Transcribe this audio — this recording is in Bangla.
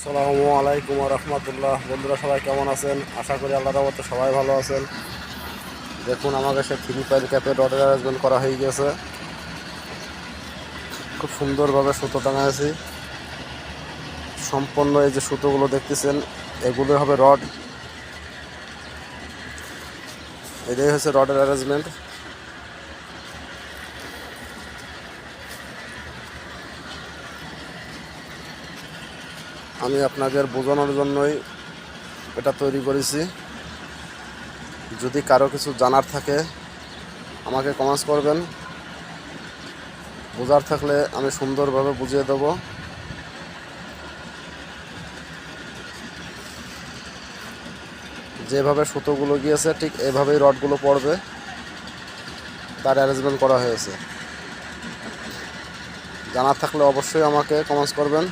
আসসালামু আলাইকুম রহমতুল্লাহ। বন্ধুরা সবাই কেমন আছেন? আশা করি আল্লাহর রহমতে সবাই ভালো আছেন। দেখুন আমাকে সে থ্রি পাইল ক্যাপে রডের অ্যারেঞ্জমেন্ট করা হয়ে গেছে। খুব সুন্দরভাবে সুতো টাঙাইছি। সম্পূর্ণ এই যে সুতোগুলো দেখতেছেন এগুলো হবে রড। এটাই হচ্ছে রডের অ্যারেঞ্জমেন্ট। আমি আপনাদের বোঝানোর জন্যই এটা তৈরি করেছি। যদি কারো কিছু জানার থাকে আমাকে কমেন্টস করবেন, বোঝার থাকলে আমি সুন্দরভাবে বুঝিয়ে দেবো। যেভাবে সুতোগুলো গিয়েছে ঠিক এভাবেই রডগুলো পড়বে, তার অ্যারেঞ্জমেন্ট করা হয়েছে। জানার থাকলে অবশ্যই আমাকে কমেন্টস করবেন।